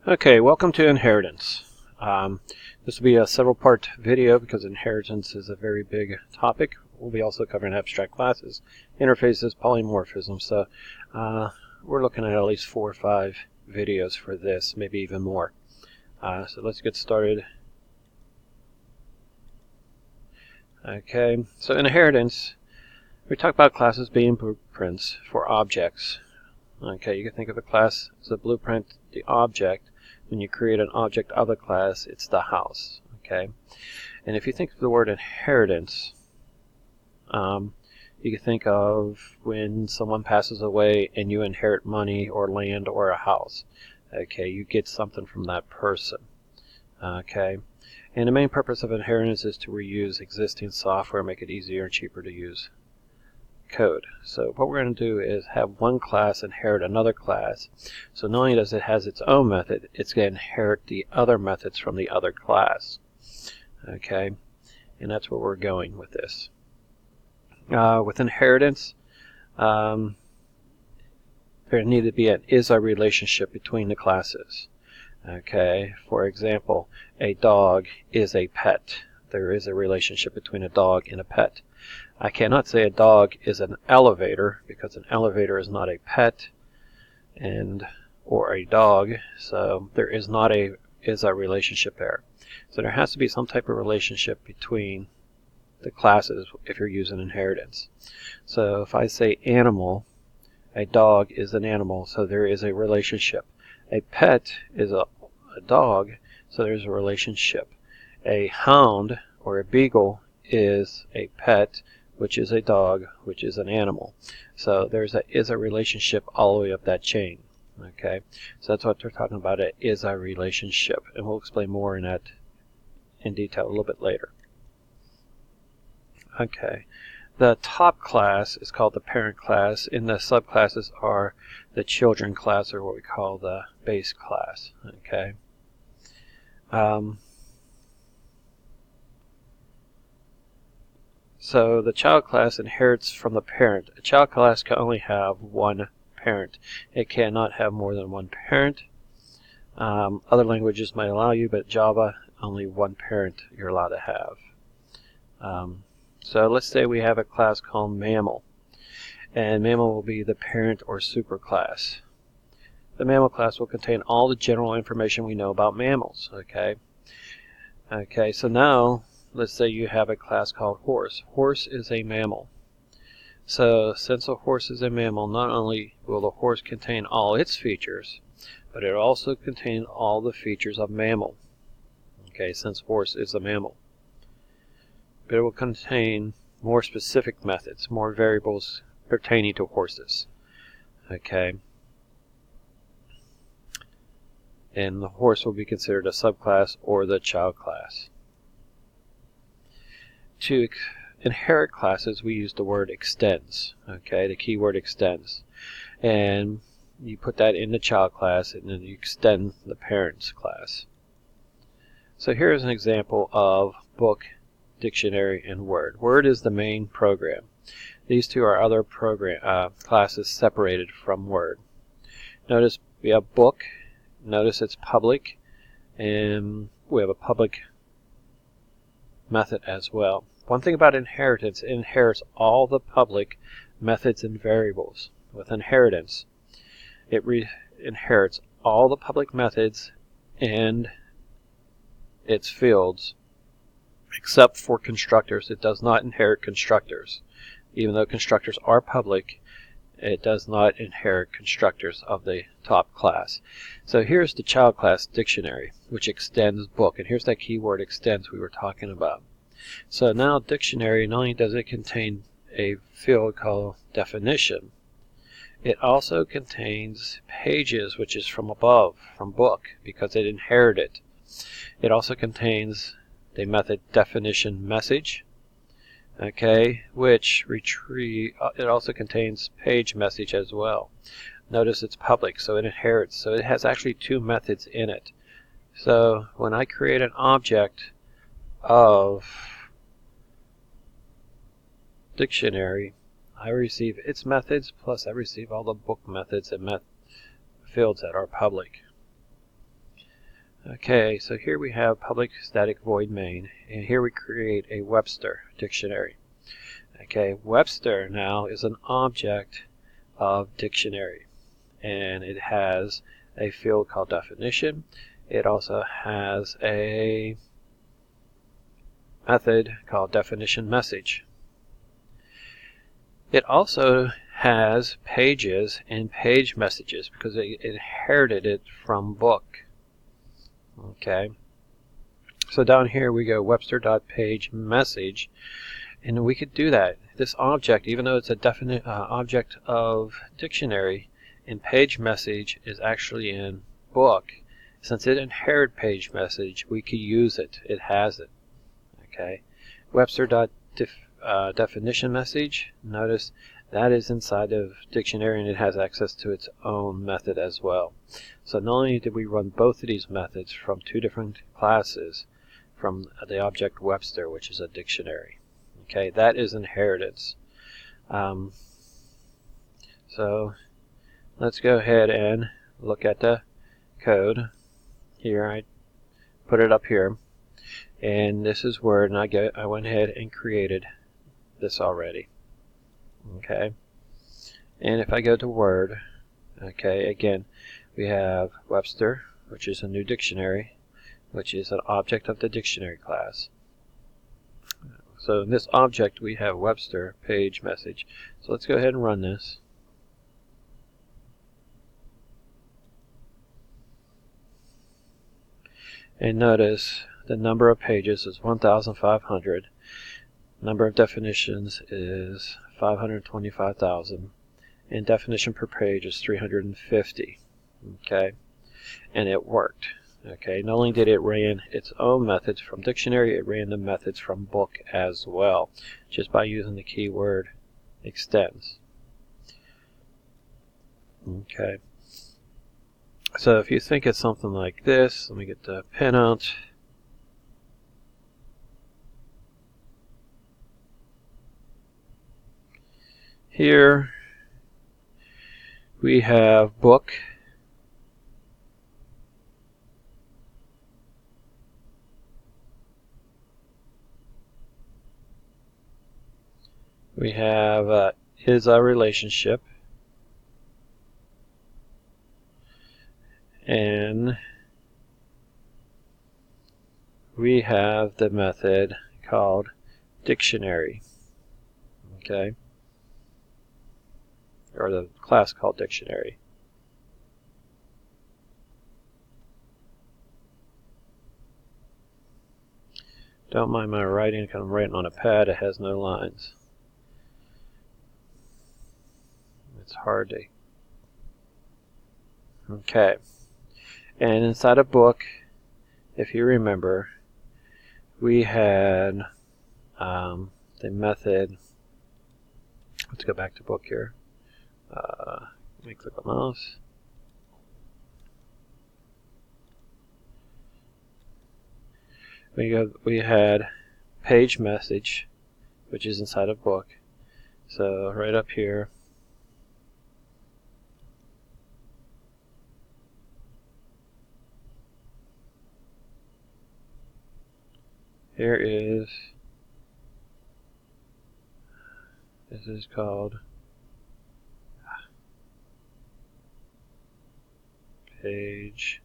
Okay, welcome to inheritance. This will be a several-part video because inheritance is a very big topic. We'll be also covering abstract classes, interfaces, polymorphism. So we're looking at least 4 or 5 videos for this, maybe even more. So let's get started. Okay, so inheritance, we talk about classes being blueprints for objects. Okay, you can think of a class as a blueprint, the object. When you create an object of a class, it's the house. Okay, and if you think of the word inheritance, you can think of when someone passes away and you inherit money or land or a house. Okay, you get something from that person. Okay, and the main purpose of inheritance is to reuse existing software, make it easier and cheaper to use code. So what we're going to do is have one class inherit another class. So not only does it has its own method, it's going to inherit the other methods from the other class. Okay, and that's where we're going with this. With inheritance, there needs to be an is-a relationship between the classes. Okay, for example, a dog is a pet. There is a relationship between a dog and a pet. I cannot say a dog is an elevator because an elevator is not a pet or a dog, so there is not a relationship there. So there has to be some type of relationship between the classes if you're using inheritance. So if I say animal, a dog is an animal, so there is a relationship. A pet is a dog, so there's a relationship. A hound or a beagle is a pet, which is a dog, which is an animal. So there's a relationship all the way up that chain. Okay, so that's what they're talking about. It is a relationship, and we'll explain more in that in detail a little bit later. Okay, the top class is called the parent class, and the subclasses are the children class, or what we call the base class. Okay. So the child class inherits from the parent. A child class can only have one parent. It cannot have more than one parent. Other languages might allow you, but Java, only one parent you're allowed to have. So let's say we have a class called mammal, and mammal will be the parent or superclass. The mammal class will contain all the general information we know about mammals. Okay, so now let's say you have a class called horse. Horse is a mammal. So since a horse is a mammal, not only will the horse contain all its features, but it also contains all the features of mammal. Okay, since horse is a mammal. But it will contain more specific methods, more variables pertaining to horses. Okay. And the horse will be considered a subclass or the child class. To inherit classes, we use the word extends. Okay, the keyword extends. And you put that in the child class, and then you extend the parent's class. So here's an example of book, dictionary, and Word. Word is the main program. These two are other classes separated from Word. Notice we have book. Notice it's public, and we have a public method as well. One thing about inheritance, it inherits all the public methods and variables. With inheritance, it inherits all the public methods and its fields, except for constructors. It does not inherit constructors. Even though constructors are public, it does not inherit constructors of the top class. So here's the child class dictionary, which extends book. And here's that keyword extends we were talking about. So now dictionary, not only does it contain a field called definition, it also contains pages, which is from above, from book, because it inherited. It also contains the method definition message. Okay, which it also contains page message as well. Notice it's public, so it inherits. So it has actually 2 methods in it. So when I create an object of dictionary, I receive its methods, plus I receive all the book methods and fields that are public. Okay, so here we have public static void main, and here we create a Webster dictionary. Okay, Webster now is an object of dictionary, and it has a field called definition. It also has a method called definition message. It also has pages and page messages because it inherited it from book. Okay, so down here we go Webster.page message, and we could do that. This object, even though it's a definite object of dictionary, in page message is actually in book. Since it inherited page message, we could use it. It has it. Okay, Webster.definition message. Notice that is inside of dictionary, and it has access to its own method as well. So not only did we run both of these methods from two different classes from the object Webster, which is a dictionary. Okay, that is inheritance. So let's go ahead and look at the code. Here I put it up here, and this is Word, and I went ahead and created this already. Okay, and if I go to Word, okay, again we have Webster, which is a new dictionary, which is an object of the dictionary class. So in this object we have Webster page message. So let's go ahead and run this. And notice the number of pages is 1,500. Number of definitions is 525,000. And definition per page is 350. Okay, and it worked. Okay, not only did it ran its own methods from dictionary, it ran the methods from book as well, just by using the keyword extends. Okay, so if you think it's something like this, let me get the pen out. Here we have book. We have is a relationship, and we have the method called dictionary. Okay, or the class called dictionary. Don't mind my writing, because I'm writing on a pad. It has no lines. It's hard to... Okay. And inside a book, if you remember, we had the method... Let's go back to book here. Let me click on mouse. We had page message, which is inside of book. So right up here, here is, this is called page,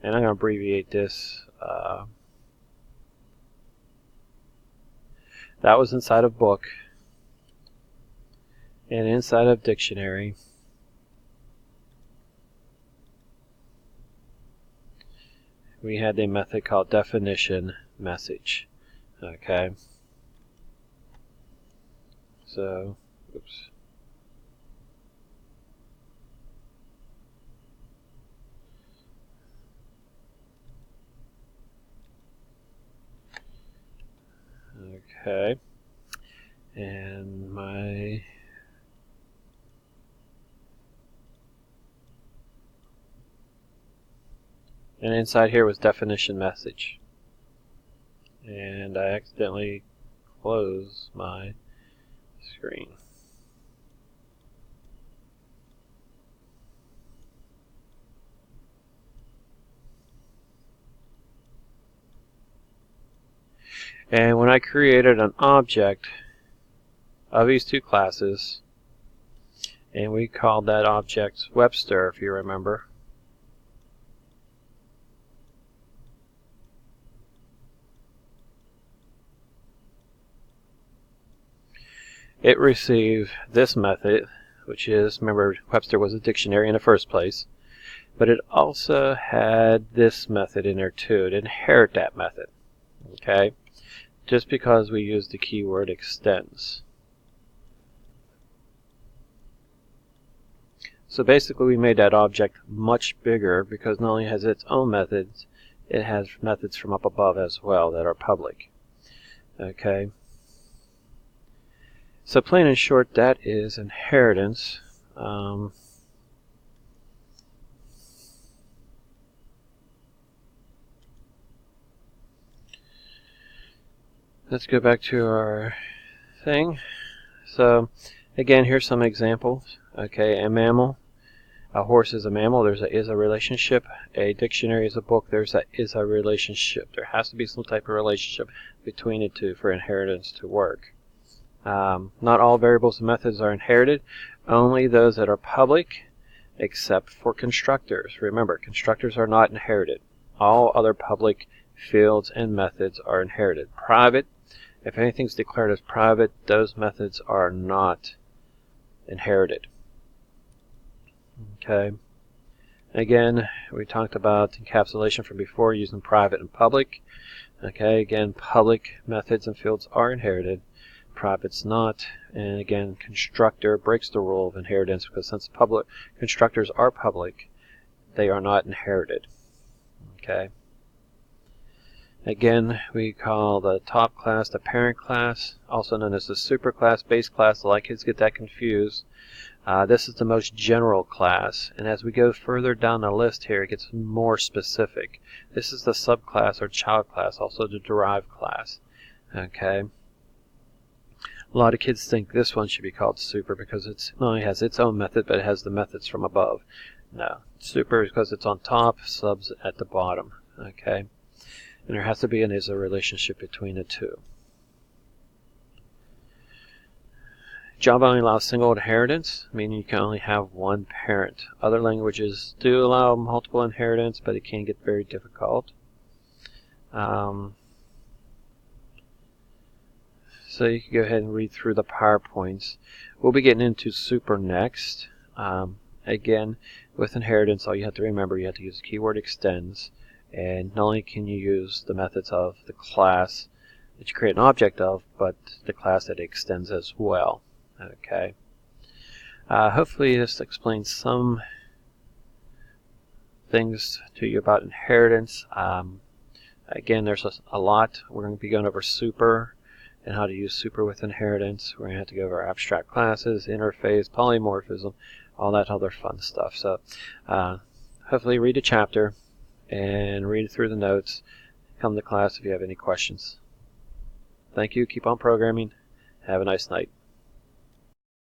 and I'm going to abbreviate this. That was inside of book, and inside of dictionary we had a method called definition message. Okay, so oops. Okay, and inside here was definition message, and I accidentally closed my screen. And when I created an object of these two classes, and we called that object Webster, if you remember, it received this method, which is, remember, Webster was a dictionary in the first place, but it also had this method in there too. It inherit that method, okay, just because we use the keyword extends. So basically we made that object much bigger because not only has its own methods, it has methods from up above as well that are public. Okay. So plain and short, that is inheritance. Let's go back to our thing. So again, here's some examples. Okay, a mammal. A horse is a mammal. There's is a relationship. A dictionary is a book. Is a relationship. There has to be some type of relationship between the two for inheritance to work. Not all variables and methods are inherited. Only those that are public, except for constructors. Remember, constructors are not inherited. All other public fields and methods are inherited. Private, if anything's declared as private, those methods are not inherited. Okay. Again, we talked about encapsulation from before using private and public. Okay, again, public methods and fields are inherited. Private's not. And again, constructor breaks the rule of inheritance because since public constructors are public, they are not inherited. Okay. Again, we call the top class the parent class, also known as the superclass, base class. A lot of kids get that confused. This is the most general class, and as we go further down the list here, it gets more specific. This is the subclass or child class, also the derived class. Okay. A lot of kids think this one should be called super because it not only has its own method, but it has the methods from above. No, super is because it's on top, subs at the bottom. Okay. And there has to be a relationship between the two. Java only allows single inheritance, meaning you can only have one parent. Other languages do allow multiple inheritance, but it can get very difficult. So you can go ahead and read through the PowerPoints. We'll be getting into super next. Again, with inheritance, all you have to remember, you have to use the keyword extends. And not only can you use the methods of the class that you create an object of, but the class that it extends as well. Okay. Hopefully this explains some things to you about inheritance. Again, there's a lot. We're going to be going over super and how to use super with inheritance. We're going to have to go over abstract classes, interface, polymorphism, all that other fun stuff. So hopefully read a chapter and read through the notes. Come to class if you have any questions. Thank you. Keep on programming. Have a nice night.